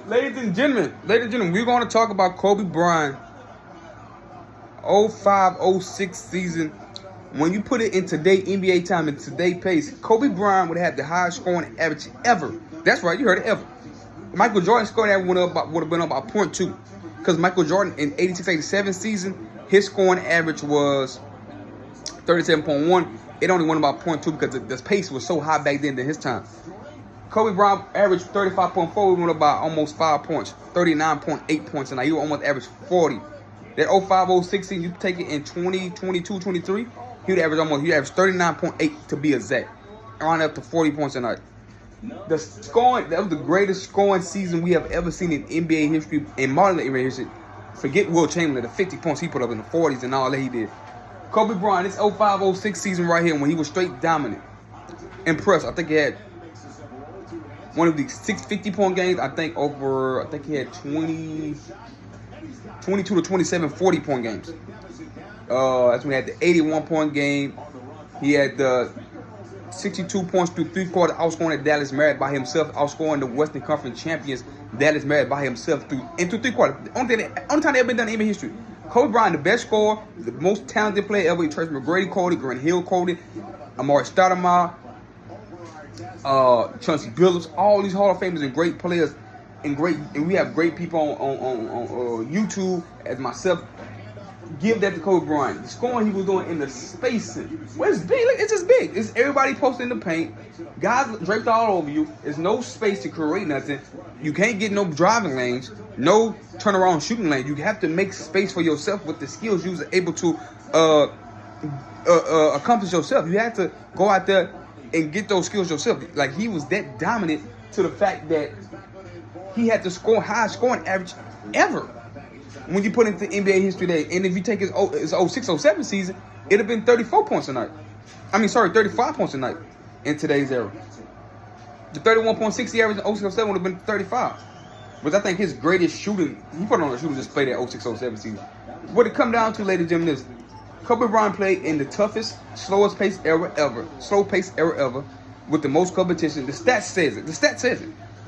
Ladies and gentlemen, we're going to talk about Kobe Bryant 05-06 season. When you put it in today's NBA time and today's pace, Kobe Bryant would have the highest scoring average ever. That's right, you heard it, ever. Michael Jordan scoring average would have been up about 0.2. Because Michael Jordan in 86-87 season, his scoring average was 37.1. It only went about 0.2 because the pace was so high back then than his time. Kobe Bryant averaged 35.4. He went about almost 5 points, 39.8 points, and now he almost averaged 40. That 05-06 season, you take it in 2022, 23, he would average 39.8 to be exact, around up to 40 points a night. That was the greatest scoring season we have ever seen in NBA history, in modern NBA history. Forget Will Chamberlain, the 50 points he put up in the 40s and all that he did. Kobe Bryant, this 05-06 season right here, when he was straight dominant, impressed. I think he had one of these 650-point games. I think he had 22 to 27 40-point games. That's when he had the 81-point game. He had the 62 points through three quarters, outscoring the Dallas Mavericks by himself, outscoring the Western Conference champions Dallas Mavericks by himself through three quarters. The only time they ever been done in NBA history. Kobe Bryant, the best scorer, the most talented player ever. Tracy McGrady quoted, Grant Hill quoted, Amari Stoudemire, Chauncey Billups, all these Hall of Famers and great players, and we have great people on YouTube as myself. Give that to Kobe Bryant. The scoring he was doing in the spacing. Well, it's big. It's just big. It's everybody posting in the paint. Guys draped all over you. There's no space to create nothing. You can't get no driving lanes. No turnaround shooting lanes. You have to make space for yourself with the skills you was able to accomplish yourself. You have to go out there and get those skills yourself. Like, he was that dominant to the fact that he had the highest scoring average ever. When you put into NBA history today, and if you take his 06-07 season, it'd have been 34 points a night. 35 points a night in today's era. The 31.6 he averaged in 06-07 would have been 35. But I think his greatest shooting, he put on a shooting display that 06-07 season. What it come down to, ladies and gentlemen, is Kobe Bryant played in the toughest, slowest pace era ever, with the most competition. The stats says it. The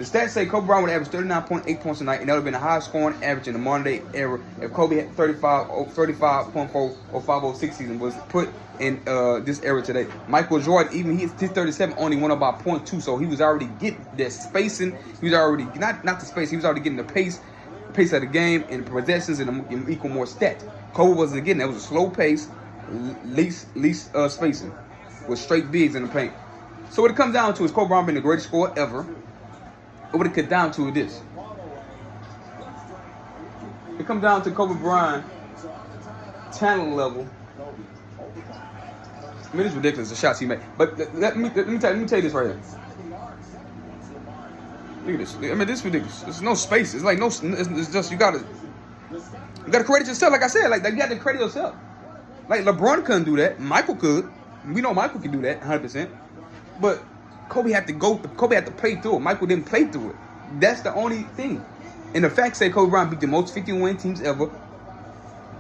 stats say Kobe Bryant would average 39.8 points a night, and that would have been the highest scoring average in the modern day era if Kobe had 35.4 or 5-06 season was put in this era today. Michael Jordan, even his 37 only went up by 0.2, so he was already getting that spacing. He was already not the space. He was already getting the pace of the game and possessions and equal more stats. Kobe wasn't getting that. It was a slow pace, least spacing with straight bigs in the paint. So what it comes down to is Kobe Bryant being the greatest scorer ever. What it comes down to is this. It comes down to Kobe Bryant talent level. I mean, it's ridiculous, the shots he made. But let me tell you this right here. Look at this. I mean, this is ridiculous. There's no space. It's like no. It's just you gotta credit yourself. Like I said, like you got to credit yourself. Like LeBron couldn't do that. Michael could. We know Michael can do that 100%. But Kobe had to play through it. Michael didn't play through it. That's the only thing. And the facts say Kobe Bryant beat the most 50-win teams ever.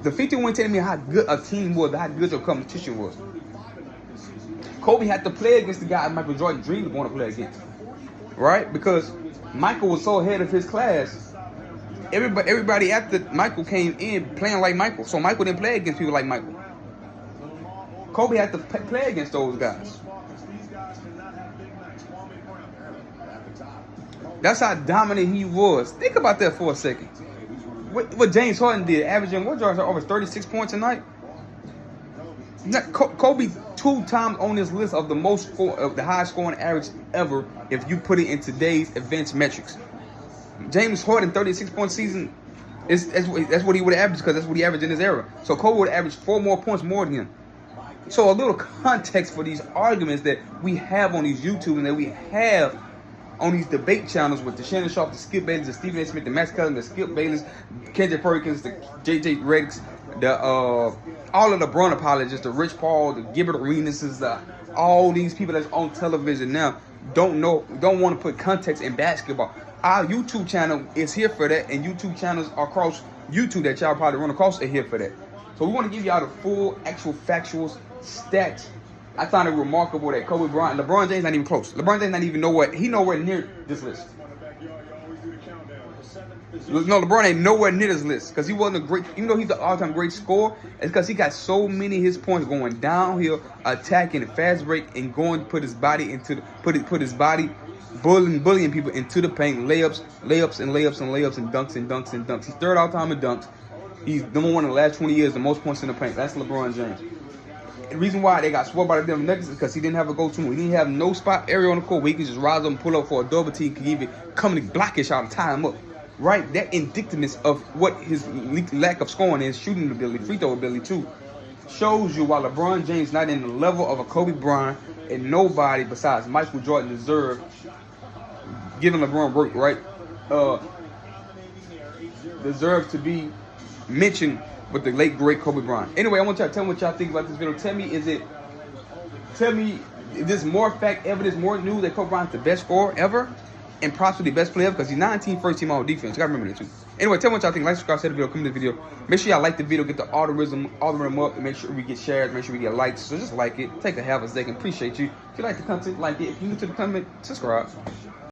The 50-win telling me how good a team was, how good your competition was. Kobe had to play against the guy Michael Jordan dreamed of wanting to play against. Right? Because Michael was so ahead of his class. Everybody after Michael came in playing like Michael. So Michael didn't play against people like Michael. Kobe had to play against those guys. That's how dominant he was. Think about that for a second. What James Harden did, averaging over 36 points a night. Kobe 2 times on this list of the highest scoring average ever if you put it in today's advanced metrics. James Harden 36-point season that's what he would have averaged because that's what he averaged in his era. So Kobe would average 4 more points more than him. So a little context for these arguments that we have on these YouTube and that we have on these debate channels with the Shannon Sharp, the Skip Bayless, the Stephen A. Smith, the Max Cullen, the Skip Bayless, Kendrick Perkins, the J.J. Reddick, all of the LeBron apologists, the Rich Paul, the Gilbert Arenases, all these people that's on television now don't want to put context in basketball. Our YouTube channel is here for that, and YouTube channels across YouTube that y'all probably run across are here for that. So we want to give y'all the full, actual, factual stats. I found it remarkable that Kobe Bryant, LeBron James not even close. LeBron James not even nowhere near this list. No, LeBron ain't nowhere near this list because he wasn't a great. Even though he's the all-time great scorer, it's because he got so many of his points going downhill, attacking, fast break, and going put his body into the put his body, bullying people into the paint, layups, and dunks. He's third all-time in dunks. He's number one in the last 20 years, the most points in the paint. That's LeBron James. The reason why they got swept by the Denver Nuggets is because he didn't have a go-to move. He didn't have no spot area on the court where he could just rise up and pull up for a double team, could even come and block his shot and tie him up. Right? That indicativeness of what his lack of scoring is, shooting ability, free throw ability too, shows you why LeBron James not in the level of a Kobe Bryant, and nobody besides Michael Jordan deserve giving LeBron work, right? Deserve to be mentioned with the late great Kobe Bryant. Anyway, I want y'all to tell me what y'all think about this video. Tell me is this more fact evidence, more news that Kobe Bryant's the best scorer ever and possibly the best player ever because he's 19 first team all defense. You gotta remember that too. Anyway, tell me what y'all think. Like, subscribe, share the video, comment the video. Make sure y'all like the video, get the algorithm up, and make sure we get shares, make sure we get likes. So just like it, take a half a second. Appreciate you. If you like the content, like it. If you're new to the comment, subscribe.